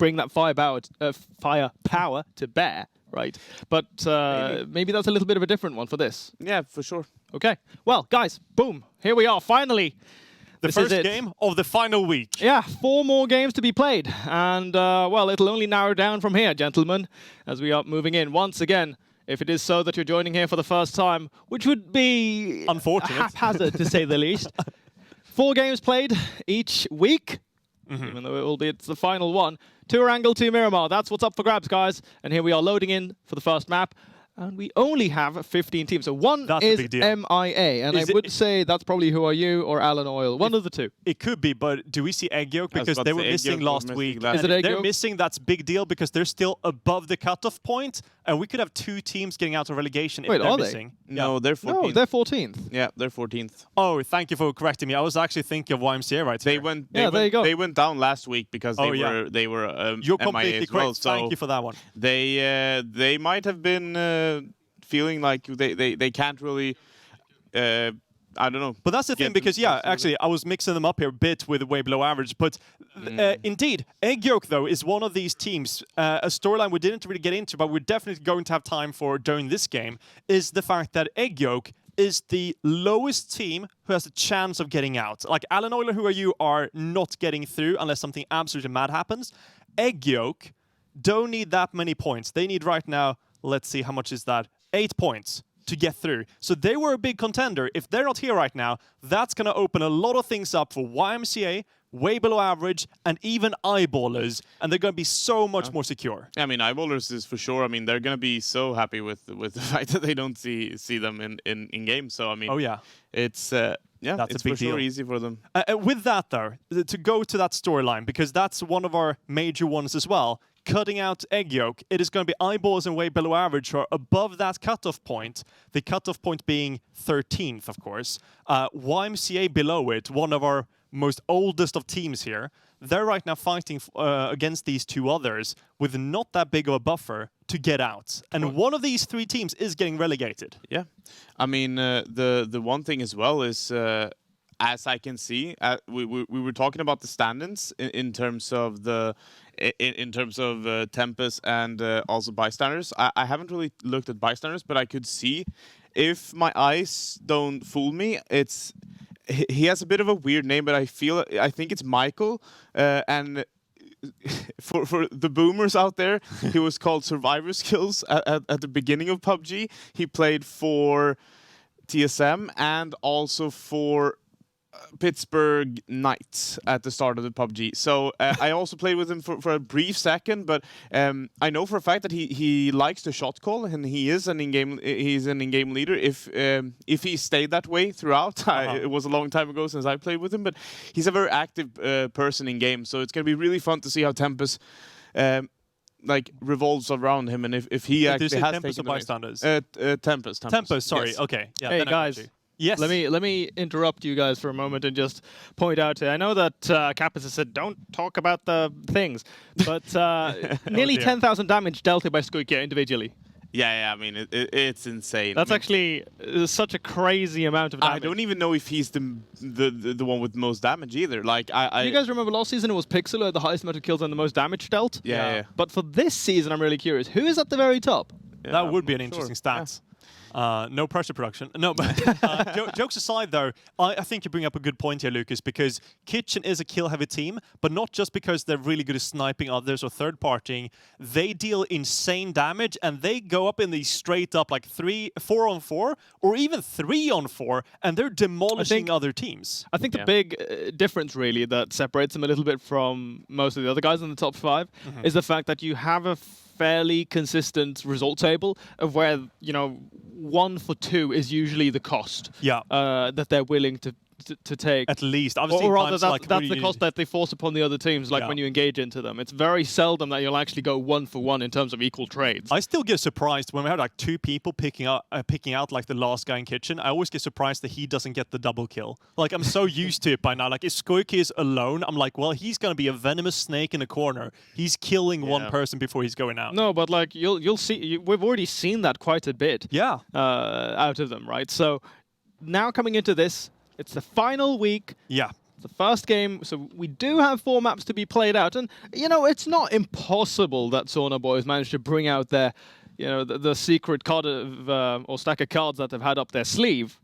bring that firepower to bear, right? But maybe that's a little bit of a different one for this. Yeah, for sure. Okay. Well, guys, boom. Here we are, finally. The first game of the final week. Yeah, 4 more games to be played. And, well, it'll only narrow down from here, gentlemen, as we are moving in. Once again, if it is so that you're joining here for the first time, which would be unfortunate, haphazard to say the least. 4 games played each week, even though it's the final one. 2 Erangel, 2 Miramar. That's what's up for grabs, guys. And here we are loading in for the first map. And we only have 15 teams. So one is MIA. And I would say that's probably Who Are You or Alan Oil. One of the two. It could be, but do we see Egg Yolk? Because they were missing last week. Is it Egg They're Yolk? missing, that's big deal because they're still above the cutoff point. And we could have 2 teams getting out of relegation if they're missing. No, they're 14th. No, they're 14th. Yeah, they're 14th. Oh, thank you for correcting me. I was actually thinking of YMCA right They here. They went down last week because they were You're MIA completely as well, correct. so Thank you for that one. They might have been feeling like they can't really I don't know. But that's the thing, because, yeah, actually, I was mixing them up here a bit with way below average. But indeed, Egg Yolk, though, is one of these teams, a storyline we didn't really get into, but we're definitely going to have time for during this game, is the fact that Egg Yolk is the lowest team who has a chance of getting out. Like, Alan Oiler, Who Are You, are not getting through unless something absolutely mad happens. Egg Yolk don't need that many points. They need right now, let's see, how much is that? 8 points to get through. So they were a big contender. If they're not here right now, that's going to open a lot of things up for YMCA, way below average, and even Eyeballers, and they're going to be so much more secure. I mean, Eyeballers is for sure. I mean, they're going to be so happy with the fact that they don't see them in games. So, I mean, it's that's it's a big for sure deal. easy for them. With that, though, to go to that storyline, because that's one of our major ones as well, cutting out Egg Yolk, it is going to be Eyeballs and way below average who are above that cutoff point, the cutoff point being 13th, of course. YMCA below it, one of our most oldest of teams here, they're right now fighting against these 2 others with not that big of a buffer to get out. And one of these 3 teams is getting relegated. Yeah. I mean, the one thing as well is, as I can see, we were talking about the stand-ins in terms of the Tempest and also bystanders. I haven't really looked at bystanders, but I could see, if my eyes don't fool me, he has a bit of a weird name, but I think it's Michael, and for the boomers out there, he was called Survivor Skills at the beginning of PUBG. He played for TSM and also for Pittsburgh Knights at the start of the PUBG. So I also played with him for a brief second, but I know for a fact that he likes the shot call, and he's an in-game leader. If he stayed that way throughout, it was a long time ago since I played with him, but he's a very active person in game. So it's gonna be really fun to see how Tempest revolves around him, and if he actually has Tempest taken or bystanders. Tempest. Sorry. Yes. Okay. Yeah, hey guys. Yes. Let me interrupt you guys for a moment and just point out. I know that Kappas has said don't talk about the things, but nearly 10,000 damage dealt by Squeakia individually. Yeah. I mean, it's insane. That's actually such a crazy amount of damage. I don't even know if he's the one with the most damage either. Like you guys remember last season it was Pixel who had the highest amount of kills and the most damage dealt? Yeah. But for this season, I'm really curious. Who is at the very top? Yeah, that would be an interesting stat. No pressure production. No, but jokes aside, though, I think you bring up a good point here, Lucas, because Kitchen is a kill-heavy team, but not just because they're really good at sniping others or third-partying. They deal insane damage, and they go up in these straight-up, like 4-on-4, or even 3-on-4, and they're demolishing other teams. I think the big difference, really, that separates them a little bit from most of the other guys in the top 5 is the fact that you have a fairly consistent result table of where, 1 for 2 is usually the cost that they're willing to take. At least. Or rather, that's the cost that they force upon the other teams, when you engage into them. It's very seldom that you'll actually go 1 for 1 in terms of equal trades. I still get surprised when we have 2 people picking out the last guy in Kitchen. I always get surprised that he doesn't get the double kill. I'm so used to it by now. If Skoiki is alone, I'm like, well, he's going to be a venomous snake in the corner. He's killing one person before he's going out. No, but you'll see, we've already seen that quite a bit. Yeah. Out of them, right? So now coming into this, it's the final week. Yeah. the first game, so we do have 4 maps to be played out. And, you know, it's not impossible that Sauna Boys managed to bring out their, you know, the secret card of, or stack of cards that they've had up their sleeve.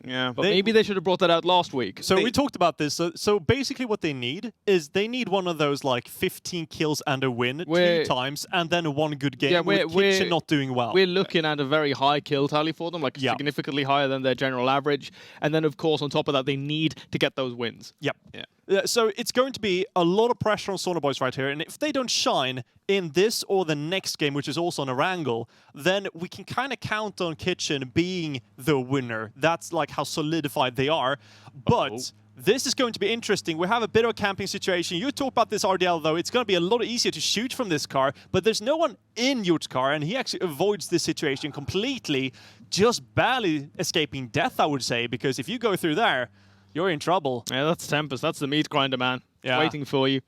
Yeah. But maybe they should have brought that out last week. So we talked about this. So basically what they need is they need one of those like 15 kills and a win 2 times and then 1 good game with Kitchen not doing well. We're looking at a very high kill tally for them, like significantly higher than their general average. And then, of course, on top of that, they need to get those wins. Yep. Yeah. So it's going to be a lot of pressure on Sauna Boys right here. And if they don't shine in this or the next game, which is also on a wrangle, then we can kind of count on Kitchen being the winner. That's like how solidified they are. But this is going to be interesting. We have a bit of a camping situation. You talk about this, RDL, though. It's going to be a lot easier to shoot from this car, but there's no one in Yurt's car, and he actually avoids this situation completely, just barely escaping death, I would say, because if you go through there, you're in trouble. Yeah, that's Tempest. That's the meat grinder, man. Yeah. Waiting for you.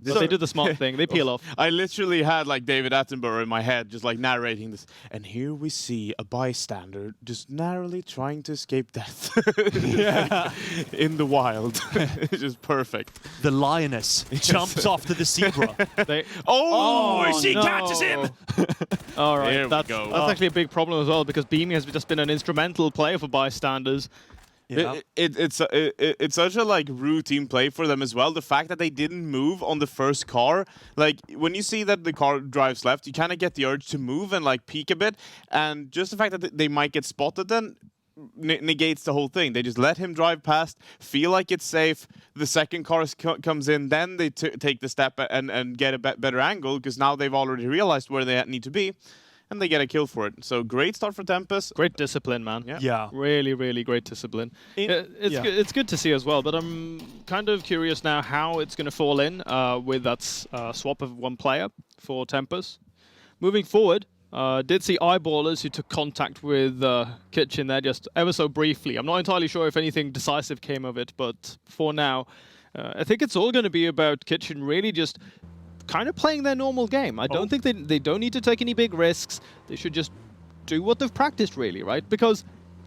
So they do the smart thing. They peel off. I literally had like David Attenborough in my head, just like narrating this. And here we see a bystander just narrowly trying to escape death in the wild. It's just perfect. The lioness jumps after the zebra. She catches him! All right, There we that's go. actually a big problem as well, because Beamy has just been an instrumental player for bystanders. Yeah. It's such a like routine play for them as well. The fact that they didn't move on the first car, like when you see that the car drives left, you kind of get the urge to move and like peek a bit, and just the fact that they might get spotted then negates the whole thing. They just let him drive past, feel like it's safe. The second car comes in, then they take the step and get a better angle because now they've already realized where they need to be. And they get a kill for it. So great start for Tempest. Great discipline, man. Yeah. Really, really great discipline. It's good to see as well, but I'm kind of curious now how it's going to fall in with that swap of 1 player for Tempest. Moving forward, did see eyeballers who took contact with Kitchen there just ever so briefly. I'm not entirely sure if anything decisive came of it, but for now, I think it's all going to be about Kitchen really just kind of playing their normal game. I don't think they don't need to take any big risks. They should just do what they've practiced, really, right? Because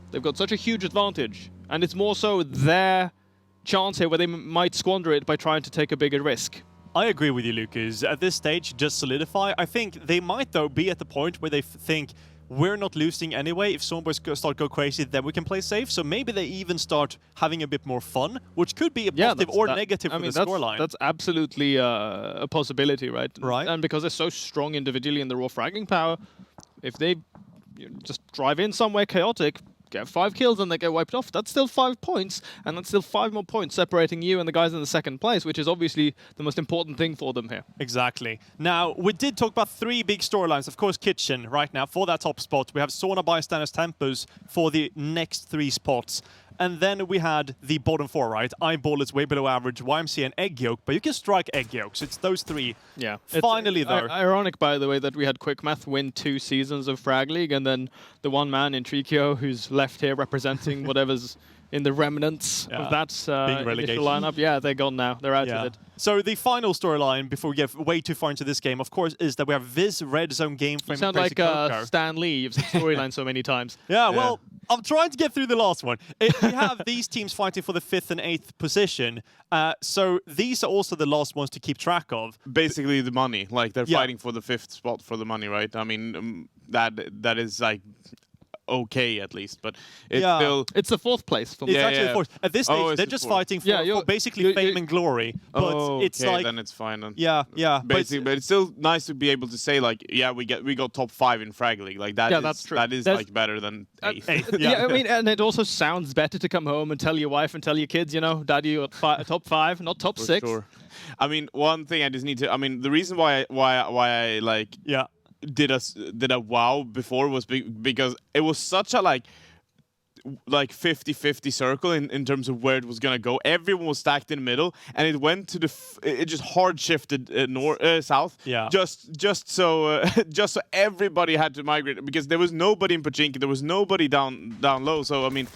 they've got such a huge advantage, and it's more so their chance here where they might squander it by trying to take a bigger risk. I agree with you, Lucas. At this stage, just solidify. I think they might, though, be at the point where they think we're not losing anyway. If some boys start go crazy, then we can play safe. So maybe they even start having a bit more fun, which could be a positive or negative for the scoreline. That's absolutely a possibility, right? Right. And because they're so strong individually in the raw fragging power, if they just drive in somewhere chaotic, get 5 kills and they get wiped off, that's still 5 points, and that's still 5 more points separating you and the guys in the second place, which is obviously the most important thing for them here. Exactly. Now, we did talk about 3 big storylines. Of course, Kitchen right now for that top spot. We have Sauna, Bystanders, Tempus for the next 3 spots. And then we had the bottom 4, right? Eyeball is way below average, YMC and Egg Yolk, but you can strike Egg Yolks. It's those 3. Yeah. Finally, though. Ironic, by the way, that we had Quick Math win 2 seasons of Fragleague, and then the one man in Trikio who's left here representing whatever's in the remnants of that initial lineup. Yeah, they're gone now. They're out of it. So the final storyline, before we get way too far into this game, of course, is that we have Viz Red Zone game frame. You sound like Stan Lee. You've seen storyline so many times. Yeah, well, I'm trying to get through the last one. We have these teams fighting for the 5th and 8th position. So these are also the last ones to keep track of. Basically the money. Like they're fighting for the 5th spot for the money, right? I mean, that is like okay at least, but it's still... It's the 4th place for me. It's actually the 4th. At this stage, they're just fighting for basically fame and glory. But it's like... then it's fine. Then. Yeah. Basically, but it's still nice to be able to say, like, yeah, we got top 5 in Fragleague. Like, that's true. That is like better than 8th. Yeah, I mean, and it also sounds better to come home and tell your wife and tell your kids, you know, Daddy, you got top 5, not top 6. Sure. I mean, one thing I just need to... I mean, the reason why I like... Yeah. Did a wow before was because it was such a like 50-50 circle in terms of where it was gonna go. Everyone was stacked in the middle, and it went to it just hard shifted south. Yeah. Just so everybody had to migrate because there was nobody in Pachinki, there was nobody down low. So I mean,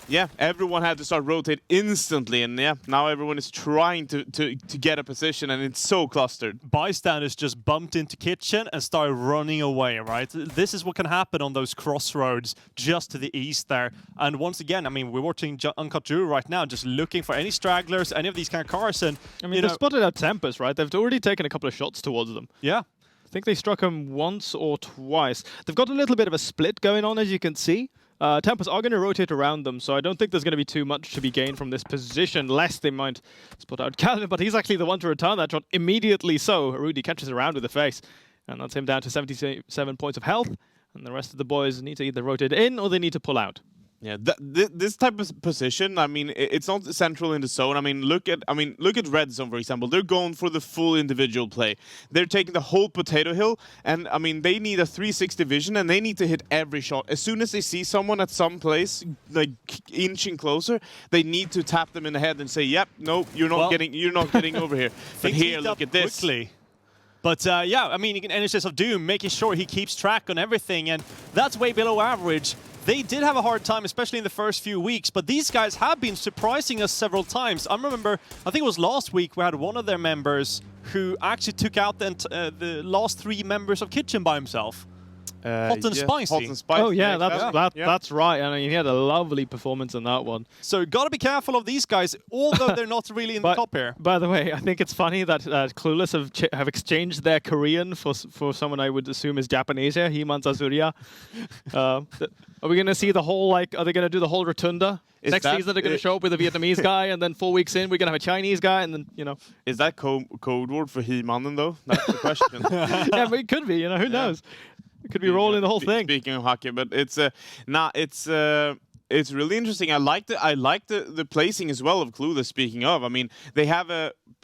yeah, everyone had to start rotate instantly, and yeah, now everyone is trying to get a position, and it's so clustered. Bystanders just bumped into Kitchen and started running away, right? This is what can happen on those crossroads just to the east there. And once again, I mean, we're watching Uncut Drew right now, just looking for any stragglers, any of these kind of cars, and I mean, they've spotted out Tempest, right? They've already taken a couple of shots towards them. yeah. I think they struck him once or twice. They've got a little bit of a split going on, as you can see. Tempest are going to rotate around them, so I don't think there's going to be too much to be gained from this position, less they might spot out Calvin, but he's actually the one to return that shot immediately. So Rudy catches around with the face, and that's him down to 77 points of health, and the rest of the boys need to either rotate in or they need to pull out. Yeah, this type of position, I mean, it's not central in the zone. I mean, look at Red Zone, for example. They're going for the full individual play. They're taking the whole potato hill, and I mean, they need a 360 vision, and they need to hit every shot. As soon as they see someone at some place, like inching closer, they need to tap them in the head and say, "Yep, no, you're not getting over here." But here, look at this. Quickly. But yeah, I mean, NHS of Doom making sure he keeps track on everything, and that's way below average. They did have a hard time, especially in the first few weeks, but these guys have been surprising us several times. I remember, I think it was last week, we had one of their members who actually took out the last 3 members of Kitchen by himself. Hot and spicy. Hot and spicy. Oh yeah, that's right. I mean, he had a lovely performance in that one. So gotta be careful of these guys, although they're not really in the top here. By the way, I think it's funny that Clueless have exchanged their Korean for someone I would assume is Japanese here, Himan Sasuria. Are we going to see the whole, like, are they going to do the whole rotunda? Next season they're going to show up with a Vietnamese guy, and then 4 weeks in we're going to have a Chinese guy, and then, you know. Is that code word for He-Mannen, though? That's the question. Yeah, but it could be, you know, who knows? It could be rolling the whole thing. Speaking of hockey, but it's really interesting. I like the placing as well of Clueless. Speaking of, I mean, they have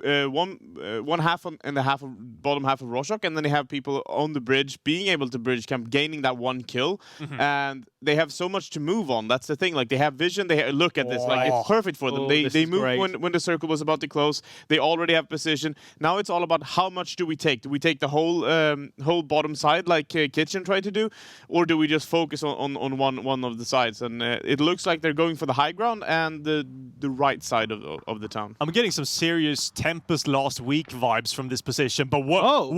one half and the bottom half of Rorschach, and then they have people on the bridge being able to bridge camp, gaining that 1 kill, and they have so much to move on. That's the thing. Like, they have vision. They look at this. Like, it's perfect for them. They move when the circle was about to close. They already have position. Now it's all about how much do we take? Do we take the whole bottom side like Kitchen tried to do, or do we just focus on one of the sides? And it looks like they're going for the high ground and the right side of the town. I'm getting some serious Tempest last week vibes from this position, but whoa!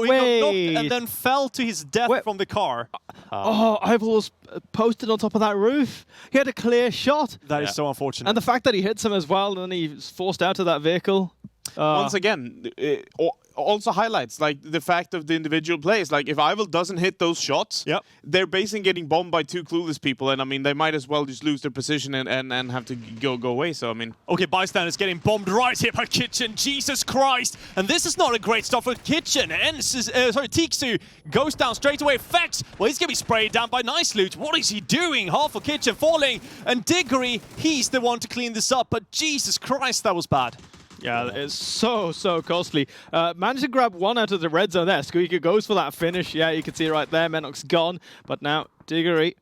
He got knocked and then fell to his death from the car. I was posted on top of that roof. He had a clear shot. That is so unfortunate. And the fact that he hits him as well, and then he's forced out of that vehicle. Once again, also highlights like the fact of the individual plays. Like, if Ival doesn't hit those shots, they're basically getting bombed by 2 Clueless people, and I mean, they might as well just lose their position and have to go away. So I mean, okay, Bystanders getting bombed right here by Kitchen. Jesus Christ! And this is not a great start for Kitchen. Tiksu goes down straight away. Fex, well, he's gonna be sprayed down by Nice Loot. What is he doing? Half of Kitchen falling, and Diggory, he's the one to clean this up. But Jesus Christ, that was bad. Yeah, it's so costly. Managed to grab 1 out of the red zone there. Squeaker goes for that finish. Yeah, you can see right there. Menok's gone. But now Diggory,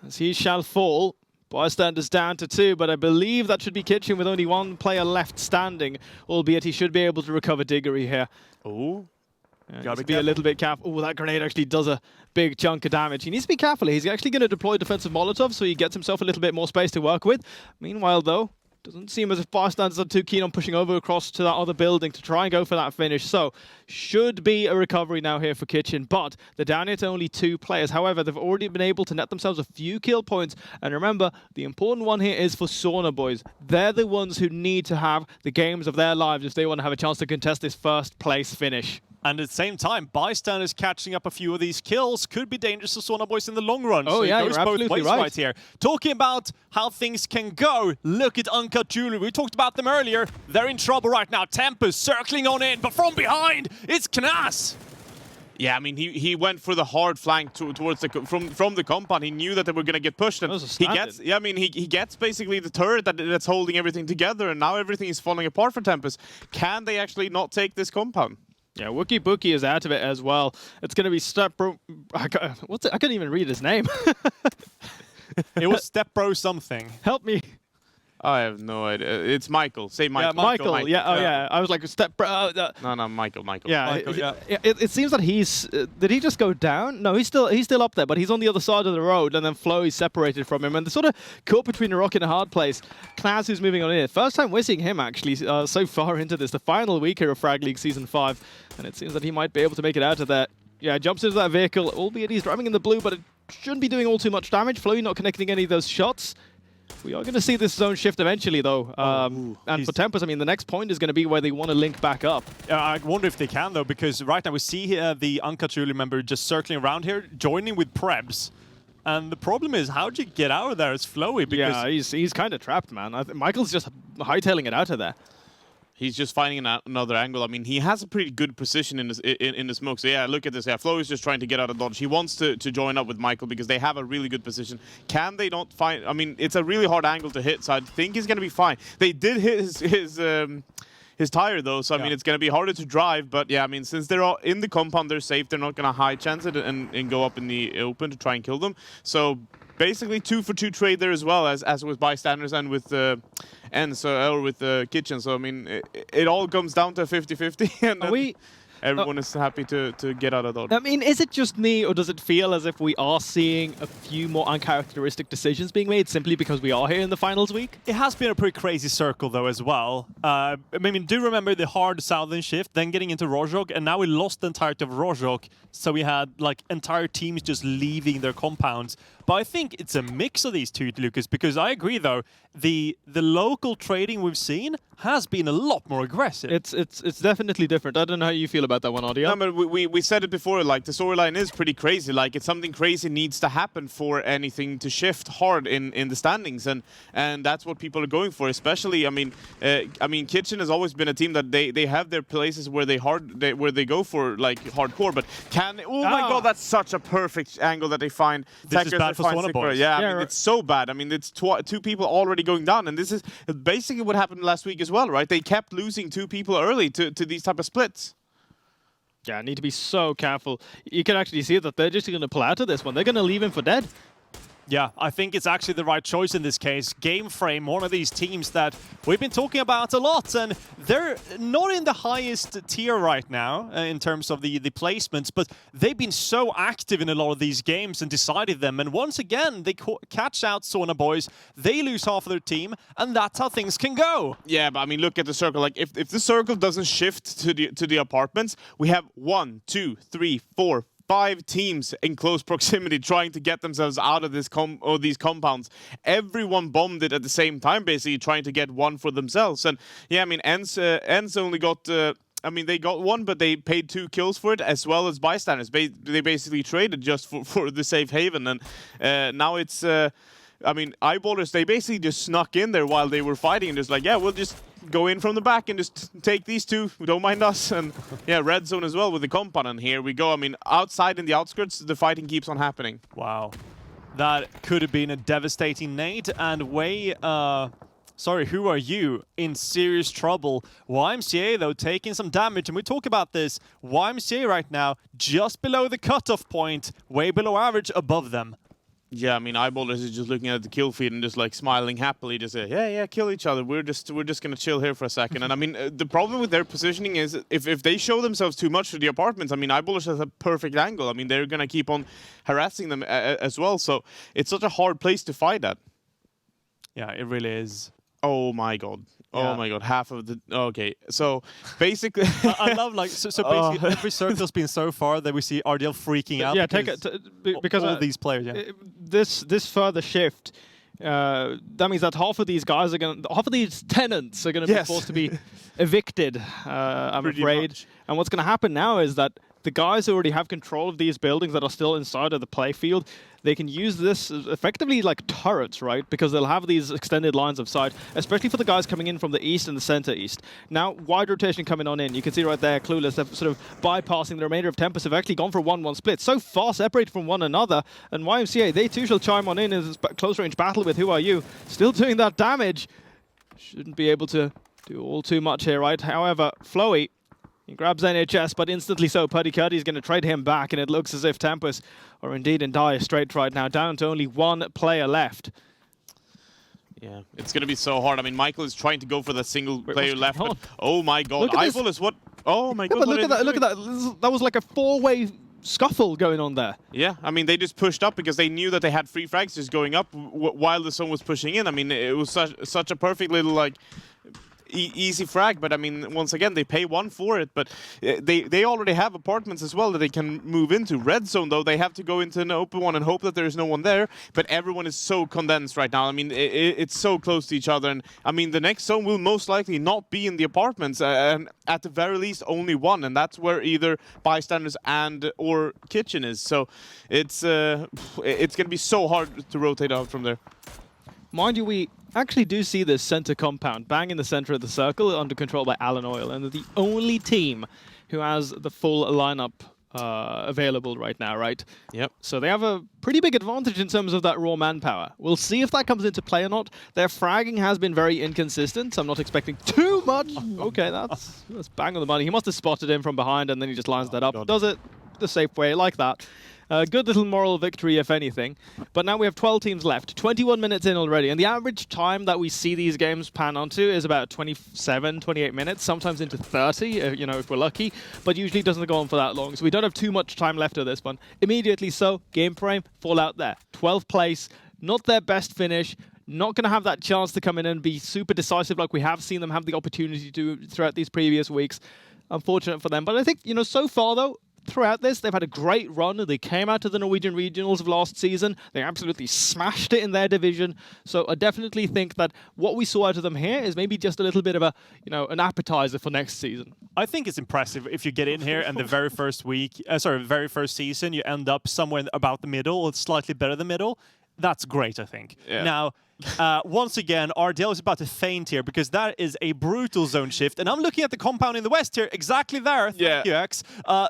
as he shall fall. Bystanders down to 2, but I believe that should be Kitchen with only 1 player left standing, albeit he should be able to recover Diggory here. Oh. Gotta be a little bit careful. Oh, that grenade actually does a big chunk of damage. He needs to be careful. He's actually going to deploy defensive Molotov, so he gets himself a little bit more space to work with. Meanwhile, though, doesn't seem as if Bystanders are too keen on pushing over across to that other building to try and go for that finish. So, should be a recovery now here for Kitchen, but they're down here to only 2 players. However, they've already been able to net themselves a few kill points. And remember, the important one here is for Sauna boys. They're the ones who need to have the games of their lives if they want to have a chance to contest this first place finish. And at the same time, Bystanders catching up a few of these kills could be dangerous to Sauna boys in the long run. Oh, so yeah, it goes you're both absolutely ways right here. Talking about how things can go, look at Uncut Jewelry. We talked about them earlier. They're in trouble right now. Tempest circling on in, but from behind, it's Knas. Yeah, I mean, he went for the hard flank towards the from the compound. He knew that they were going to get pushed, and he gets basically the turret that's holding everything together, and now everything is falling apart for Tempest. Can they actually not take this compound? Yeah, Wookie Bookie is out of it as well. It's going to be Stepbro. I couldn't even read his name. It was Stepbro something. Help me. I have no idea. It's Michael. Say Michael. Michael. Yeah. Oh, yeah. I was like, No, Michael. Yeah. Michael, yeah. It seems that he's. Did he just go down? No, he's still up there, but he's on the other side of the road, and then Flo is separated from him, and they're sort of caught between a rock and a hard place. Class who's moving on in. First time we're seeing him actually so far into this, the final week here of Fragleague Season 5, and it seems that he might be able to make it out of there. Yeah, jumps into that vehicle, albeit he's driving in the blue, but it shouldn't be doing all too much damage. Flo not connecting any of those shots. We are going to see this zone shift eventually, though. And for Tempest, I mean, the next point is going to be where they want to link back up. I wonder if they can, though, because right now we see the Uncut Julie member just circling around here, joining with Prebz. And the problem is, how do you get out of there as Flowy? Because yeah, he's kind of trapped, man. Michael's just hightailing it out of there. He's just finding another angle. I mean, he has a pretty good position in the smoke. So yeah, look at this. Yeah, Flo is just trying to get out of dodge. He wants to join up with Michael because they have a really good position. Can they not find? I mean, it's a really hard angle to hit. So I think he's going to be fine. They did hit his tire though. So I mean, it's going to be harder to drive. But yeah, I mean, since they're all in the compound, they're safe. They're not going to high chance it and go up in the open to try and kill them. So basically 2-for-2 trade there as well as with bystanders and with or with the kitchen. So I mean, it all comes down to 50-50, and then everyone is happy to get out of dodge. I mean, is it just me, or does it feel as if we are seeing a few more uncharacteristic decisions being made simply because we are here in the finals week? It has been a pretty crazy circle, though, as well. I mean, do remember the hard southern shift, then getting into Rojok, and now we lost the entirety of Rojok, so we had like entire teams just leaving their compounds. But I think it's a mix of these two, Lucas, because I agree, though, the local trading we've seen has been a lot more aggressive. It's definitely different. I don't know how you feel about that one, Audio. No, but we said it before, like, the storyline is pretty crazy. Like, it's something crazy needs to happen for anything to shift hard in the standings, and that's what people are going for, especially, I mean, Kitchen has always been a team that they have their places where they go for, like, hardcore, but my god, that's such a perfect angle that they find. This is bad for Swana Boys. Yeah, I mean, it's so bad. I mean, it's two people already going down, and this is basically what happened last week as well, right? They kept losing 2 people early to these type of splits. Yeah, need to be so careful. You can actually see that they're just going to pull out of this one. They're going to leave him for dead. Yeah, I think it's actually the right choice in this case. Game Frame, one of these teams that we've been talking about a lot, and they're not in the highest tier right now in terms of the placements, but they've been so active in a lot of these games and decided them. And once again, they catch out Swana Boys, they lose half of their team, and that's how things can go. Yeah, but I mean, look at the circle. Like, if the circle doesn't shift to the apartments, we have 1, 2, 3, 4, 5 teams in close proximity trying to get themselves out of these compounds. Everyone bombed it at the same time, basically trying to get one for themselves. And yeah, I mean, Ens only got. I mean, they got one, but they paid 2 kills for it, as well as bystanders. They basically traded just for the safe haven, and now it's. I mean, Eyeballers, they basically just snuck in there while they were fighting and just like, yeah, we'll just go in from the back and just take these 2. Don't mind us. And yeah, red zone as well with the compound. And here we go. I mean, outside in the outskirts, the fighting keeps on happening. Wow. That could have been a devastating nade. And sorry, who are you? In serious trouble. YMCA, though, taking some damage. And we talk about this. YMCA right now, just below the cutoff point, way below average, above them. Yeah, I mean, Eyeballers is just looking at the kill feed and just like smiling happily, just say, yeah, kill each other. We're just gonna chill here for a second. And I mean, the problem with their positioning is if they show themselves too much to the apartments, I mean, Eyeballers has a perfect angle. I mean, they're gonna keep on harassing them as well. So it's such a hard place to fight at. Yeah, it really is. Oh my god. Oh my god, half of the... Okay, so basically... I love, like, so basically every circle's been so far that we see RDL freaking out. Yeah, because all these players, yeah. This further shift, that means that half of these guys are half of these tenants are gonna be forced to be evicted, I'm afraid. Much. And what's gonna happen now is that the guys who already have control of these buildings that are still inside of the play field, they can use this as effectively like turrets, right? Because they'll have these extended lines of sight, especially for the guys coming in from the east and the center east. Now, wide rotation coming on in. You can see right there, Clueless, they're sort of bypassing the remainder of Tempest, have actually gone for a 1-1 split. So far separated from one another. And YMCA, they too shall chime on in as close range battle with Who Are You? Still doing that damage. Shouldn't be able to do all too much here, right? However, Flowy, he grabs NHS, but instantly so. Puddy Cuddy is going to trade him back, and it looks as if Tempest are indeed in dire straits right now, down to only 1 player left. Yeah, it's going to be so hard. I mean, Michael is trying to go for the single player left. going But, oh my god, Look at this. Eyeball is what? Oh my Yeah, god. but what look at are that! they Look at that! That was like a 4-way scuffle going on there. Yeah, I mean, they just pushed up because they knew that they had free frags just going up while the zone was pushing in. I mean, it was such a perfect little, like, easy frag, but I mean, once again, they pay 1 for it, but they already have apartments as well that they can move into. Red zone, though, they have to go into an open one and hope that there's no one there, but everyone is so condensed right now. I mean, it's so close to each other, and I mean, the next zone will most likely not be in the apartments, and at the very least, only one, and that's where either bystanders and or kitchen is. So it's going to be so hard to rotate out from there. Mind you, we actually do see this center compound bang in the center of the circle under control by Allen Oil, and they're the only team who has the full lineup available right now, right? Yep. So they have a pretty big advantage in terms of that raw manpower. We'll see if that comes into play or not. Their fragging has been very inconsistent, so I'm not expecting too much. Okay, that's bang on the money. He must have spotted him from behind, and then he just lines that up. God. Does it the safe way, like that. Good little moral victory, if anything. But now we have 12 teams left, 21 minutes in already, and the average time that we see these games pan onto is about 27, 28 minutes, sometimes into 30, you know, if we're lucky, but usually it doesn't go on for that long, so we don't have too much time left of this one. Immediately so, game frame, Fallout there. 12th place, not their best finish, not going to have that chance to come in and be super decisive like we have seen them have the opportunity to throughout these previous weeks. Unfortunate for them, but I think, you know, so far though, throughout this, they've had a great run. They came out of the Norwegian regionals of last season. They absolutely smashed it in their division. So I definitely think that what we saw out of them here is maybe just a little bit of a, you know, an appetizer for next season. I think it's impressive if you get in here and the very first very first season, you end up somewhere about the middle or slightly better than middle. That's great, I think. Yeah. Now, once again, RDL is about to faint here because that is a brutal zone shift. And I'm looking at the compound in the west here, exactly there. Thank you, X.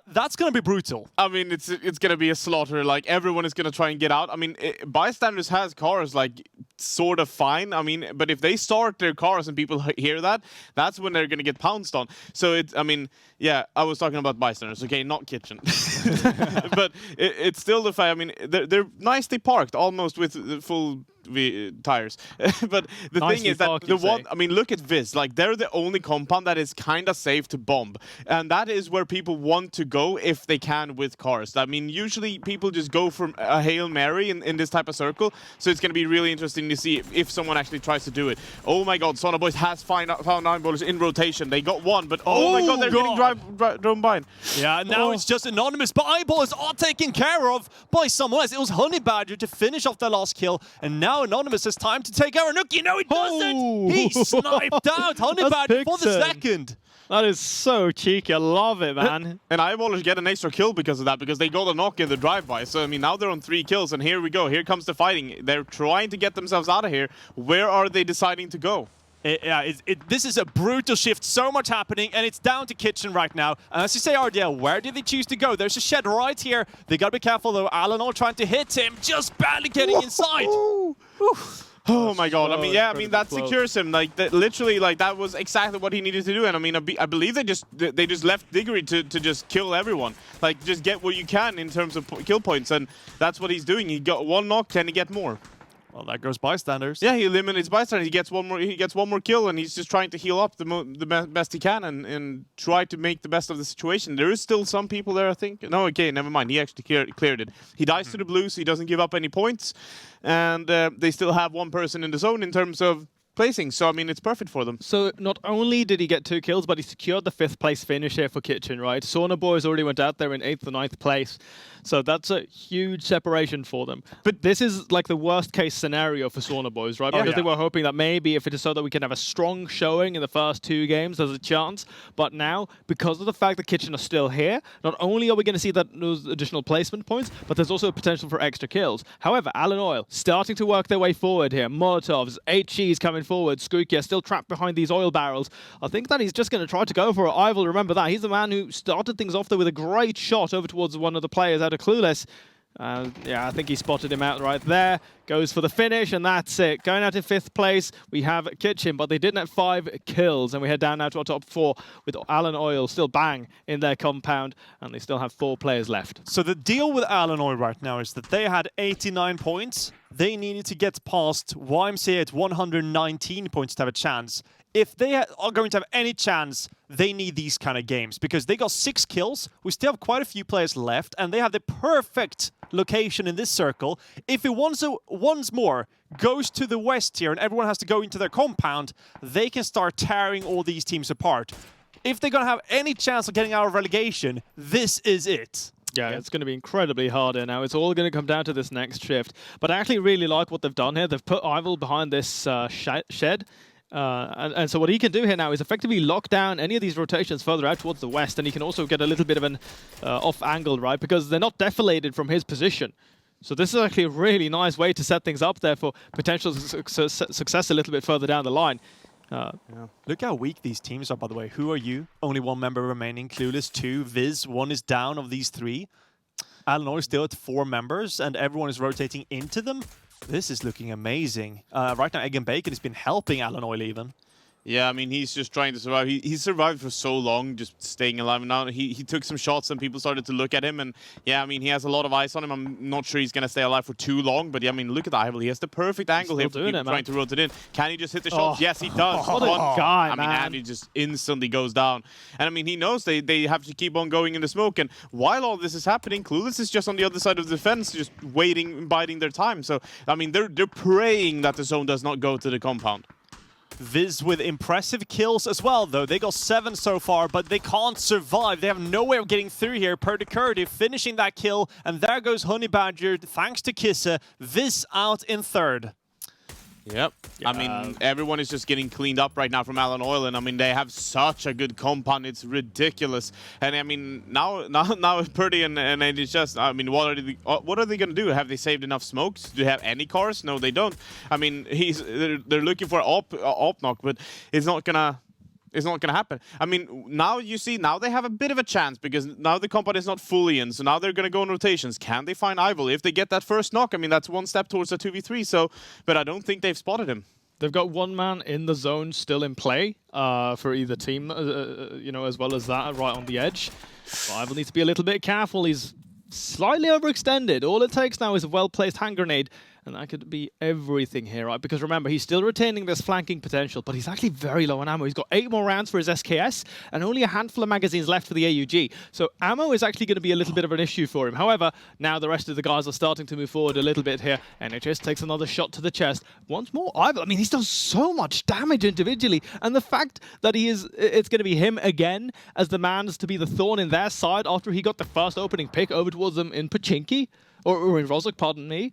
That's going to be brutal. I mean, it's going to be a slaughter. Like, everyone is going to try and get out. I mean, bystanders has cars, like, sort of fine. I mean, but if they start their cars and people hear that, that's when they're going to get pounced on. So, I mean, yeah, I was talking about bystanders, okay, not kitchen. But it's still the fact, I mean, they're nicely parked, almost with the full tires. But the thing is that the one, I mean, look at Viz. Like, they're the only compound that is kind of safe to bomb. And that is where people want to go if they can with cars. I mean, usually people just go from a Hail Mary in this type of circle. So it's going to be really interesting to see if someone actually tries to do it. Oh my god, Sona Boys has found 9 ballers in rotation. They got one, but oh my god, they're getting drone by. Yeah, now it's just anonymous, but eyeballs are taken care of by someone else. It was Honey Badger to finish off their last kill, and now Anonymous has time to take over. Look, you know he doesn't! He sniped out Honey Badger for the second. That is so cheeky. I love it, man. And Eyeballers get an extra kill because of that, because they got a knock in the drive-by. So, I mean, now they're on 3 kills, and here we go. Here comes the fighting. They're trying to get themselves out of here. Where are they deciding to go? This is a brutal shift, so much happening, and it's down to kitchen right now. As you say, RDL, where did they choose to go? There's a shed right here. They gotta be careful, though. Alan all trying to hit him, just barely getting inside. Oh my god, I mean, yeah, I mean, that secures him. Like, literally, like, that was exactly what he needed to do. And I mean, I believe they just left Diggory to just kill everyone. Like, just get what you can in terms of kill points, and that's what he's doing. He got 1 knock, can he get more? Well, that goes bystanders. Yeah, he eliminates bystanders. He gets one more kill, and he's just trying to heal up the best he can and try to make the best of the situation. There is still some people there, I think. No, okay, never mind. He actually cleared it. He dies to the blue, so he doesn't give up any points. And they still have 1 person in the zone in terms of placing, so I mean, it's perfect for them. So not only did he get 2 kills, but he secured the 5th place finish here for Kitchen, right? Sauna Boys already went out there in 8th or 9th place, so that's a huge separation for them. But this is like the worst case scenario for Sauna Boys, right? Because they were hoping that maybe if it is so that we can have a strong showing in the first 2 games, there's a chance. But now, because of the fact that Kitchen are still here, not only are we going to see those additional placement points, but there's also a potential for extra kills. However, Allen Oil starting to work their way forward here. Molotovs, HGs coming forward. Skrukia still trapped behind these oil barrels. I think that he's just going to try to go for it. I will remember that. He's the man who started things off there with a great shot over towards one of the players out of Clueless. Yeah, I think he spotted him out right there. Goes for the finish, and that's it. Going out in 5th place, we have Kitchen, but they didn't have 5 kills. And we head down now to our top 4 with Alan Oil still bang in their compound, and they still have 4 players left. So the deal with Alan Oil right now is that they had 89 points. They needed to get past YMCA at 119 points to have a chance. If they are going to have any chance, they need these kind of games because they got 6 kills. We still have quite a few players left, and they have the perfect location in this circle. If it once more goes to the west here and everyone has to go into their compound, they can start tearing all these teams apart. If they're going to have any chance of getting out of relegation, this is it. Yeah, it's going to be incredibly hard here now. It's all going to come down to this next shift. But I actually really like what they've done here. They've put Ival behind this shed. And so what he can do here now is effectively lock down any of these rotations further out towards the west, and he can also get a little bit of an off angle, right? Because they're not deflated from his position. So this is actually a really nice way to set things up there for potential success a little bit further down the line. Yeah. Look how weak these teams are, by the way. Who are you? Only 1 member remaining. Clueless 2. Viz 1 is down of these 3. Alan is still at 4 members, and everyone is rotating into them. This is looking amazing. Right now, Egg and Bacon has been helping Alan Oil even. Yeah, I mean, he's just trying to survive. He survived for so long, just staying alive. And now he took some shots and people started to look at him. And yeah, I mean, he has a lot of ice on him. I'm not sure he's going to stay alive for too long. But yeah, I mean, look at the Ival. He has the perfect angle here for people trying to rotate in. Can he just hit the shots? Yes, he does. What a guy, I mean, and he just instantly goes down. And I mean, he knows they have to keep on going in the smoke. And while all this is happening, Clueless is just on the other side of the fence, just waiting, biding their time. So, I mean, they're praying that the zone does not go to the compound. Viz with impressive kills as well, though. They got 7 so far, but they can't survive. They have no way of getting through here. Purdy finishing that kill, and there goes Honey Badger, thanks to Kissa. Viz out in 3rd. Yep. Yeah. I mean, everyone is just getting cleaned up right now from Alan Oil, and I mean, they have such a good compound. It's ridiculous. And I mean, now Purdy and it's just, I mean, what are they going to do? Have they saved enough smokes? Do they have any cars? No, they don't. I mean, they're looking for op knock, but it's not gonna happen. I mean, now you see, now they have a bit of a chance because now the compound is not fully in, so now they're going to go in rotations. Can they find Ival? If they get that first knock, I mean, that's 1 step towards a 2v3, so, but I don't think they've spotted him. They've got 1 man in the zone still in play for either team, you know, as well as that right on the edge. Ival needs to be a little bit careful. He's slightly overextended. All it takes now is a well-placed hand grenade, and that could be everything here, right? Because remember, he's still retaining this flanking potential, but he's actually very low on ammo. He's got 8 more rounds for his SKS and only a handful of magazines left for the AUG. So ammo is actually going to be a little bit of an issue for him. However, now the rest of the guys are starting to move forward a little bit here. NHS takes another shot to the chest. Once more, I mean, he's done so much damage individually. And the fact that it's going to be him again as the man's to be the thorn in their side after he got the first opening pick over towards them in Pachinki. Or in Rozhok, pardon me.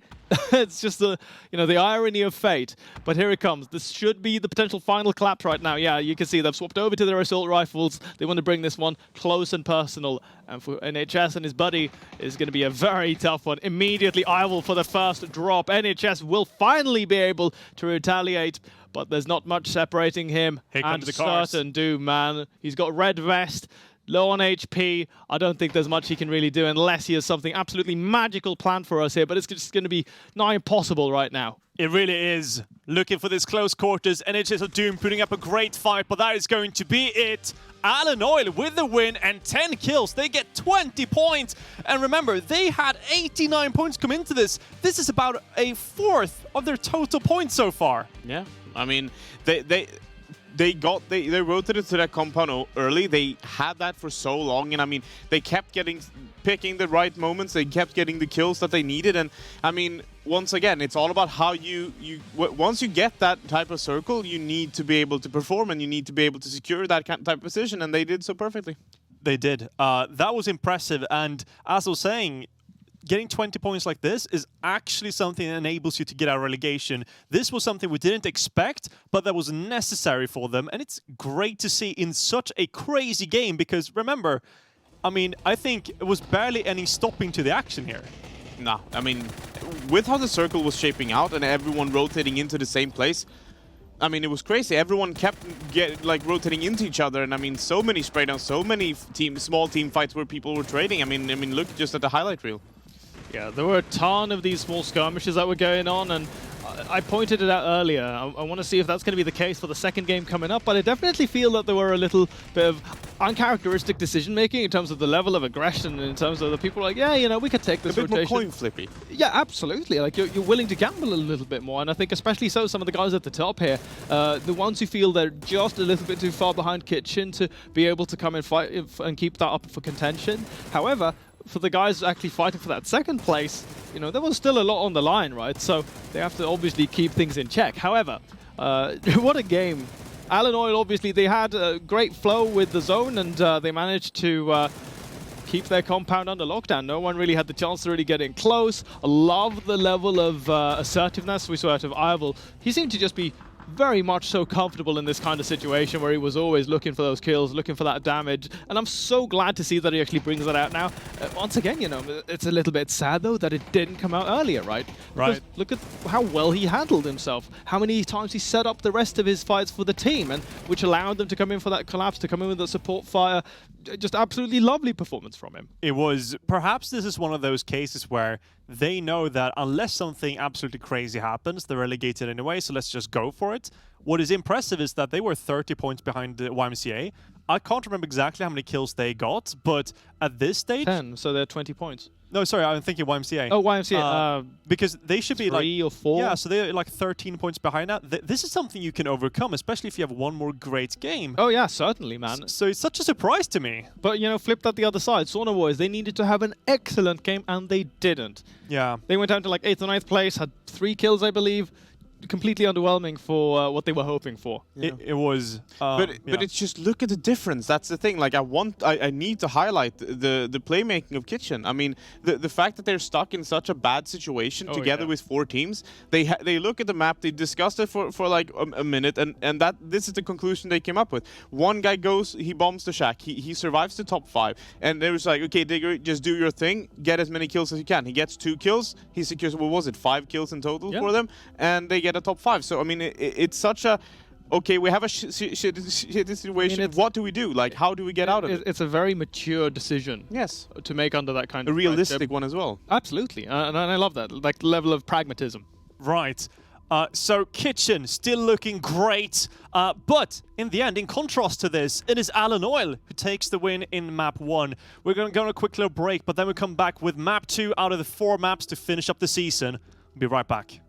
It's just the irony of fate. But here it comes. This should be the potential final collapse right now. Yeah, you can see they've swapped over to their assault rifles. They want to bring this one close and personal. And for NHS and his buddy, it's going to be a very tough one. Immediately, Ival for the first drop. NHS will finally be able to retaliate. But there's not much separating him and certain doom, man. He's got red vest. Low on HP. I don't think there's much he can really do unless he has something absolutely magical planned for us here, but it's just going to be nigh impossible right now. It really is. Looking for this close quarters, NHS of Doom putting up a great fight, but that is going to be it. Alan Oil with the win and 10 kills. They get 20 points. And remember, they had 89 points come into this. This is about a 1/4 of their total points so far. Yeah, I mean, they rotated to that compound early. They had that for so long, and I mean, they kept picking the right moments. They kept getting the kills that they needed, and I mean, once again, it's all about how once you get that type of circle, you need to be able to perform, and you need to be able to secure that type of position, and they did so perfectly. They did. That was impressive, and as I was saying, getting 20 points like this is actually something that enables you to get out of relegation. This was something we didn't expect, but that was necessary for them. And it's great to see in such a crazy game because, remember, I mean, I think it was barely any stopping to the action here. Nah, I mean, with how the circle was shaping out and everyone rotating into the same place, I mean, it was crazy. Everyone kept rotating into each other, and I mean, so many spray downs, so many small team fights where people were trading. I mean, look just at the highlight reel. Yeah, there were a ton of these small skirmishes that were going on, and I pointed it out earlier. I want to see if that's going to be the case for the second game coming up, but I definitely feel that there were a little bit of uncharacteristic decision-making in terms of the level of aggression, in terms of the people like, yeah, you know, we could take this A bit rotation. more coin flippy. Yeah, absolutely. Like, you're willing to gamble a little bit more, and I think especially so some of the guys at the top here, the ones who feel they're just a little bit too far behind Kitchen to be able to come and fight and keep that up for contention. However, for the guys actually fighting for that second place, you know, there was still a lot on the line, right? So they have to obviously keep things in check. However, what a game. Alan Oil, obviously, they had a great flow with the zone, and they managed to keep their compound under lockdown. No one really had the chance to really get in close. I love the level of assertiveness we saw out of Ivel. He seemed to just be very much so comfortable in this kind of situation where he was always looking for those kills, looking for that damage, and I'm so glad to see that he actually brings that out now. Once again, you know, it's a little bit sad though that it didn't come out earlier, right? Right. Because look at how well he handled himself, how many times he set up the rest of his fights for the team, and which allowed them to come in for that collapse, to come in with the support fire. Just absolutely lovely performance from him. It was, perhaps this is one of those cases where they know that unless something absolutely crazy happens, they're relegated anyway, so let's just go for it. What is impressive is that they were 30 points behind the YMCA. I can't remember exactly how many kills they got, but at this stage... 10, so they're 20 points. No, sorry, I'm thinking YMCA. Oh, YMCA. Because they should be like 3 or 4. Yeah, so they're like 13 points behind that. This is something you can overcome, especially if you have one more great game. Oh yeah, certainly, man. So it's such a surprise to me. But, you know, flip that the other side. Sauna Boys, they needed to have an excellent game, and they didn't. Yeah. They went down to like 8th or 9th place, had 3 kills, I believe. Completely underwhelming for what they were hoping for. It was... But it's just, look at the difference. That's the thing. Like, I need to highlight the playmaking of Kitchen. I mean, the fact that they're stuck in such a bad situation together with 4 teams. They look at the map. They discussed it for like a minute, and this is the conclusion they came up with. One guy goes, he bombs the shack. He survives the top 5, and they was like, okay, Digger, just do your thing. Get as many kills as you can. He gets 2 kills. He secures, what was it, 5 kills in total for them, and they get a top 5. So I mean, it's such a okay. We have a shit situation. I mean, what do we do? Like, how do we get out of it? It's a very mature decision. Yes, to make under that kind a of realistic one as well. Absolutely, and I love that, like the level of pragmatism. Right. So Kitchen still looking great, but in the end, in contrast to this, it is Alan Oil who takes the win in map 1. We're going to go on a quick little break, but then we come back with map 2 out of the 4 maps to finish up the season. We'll be right back.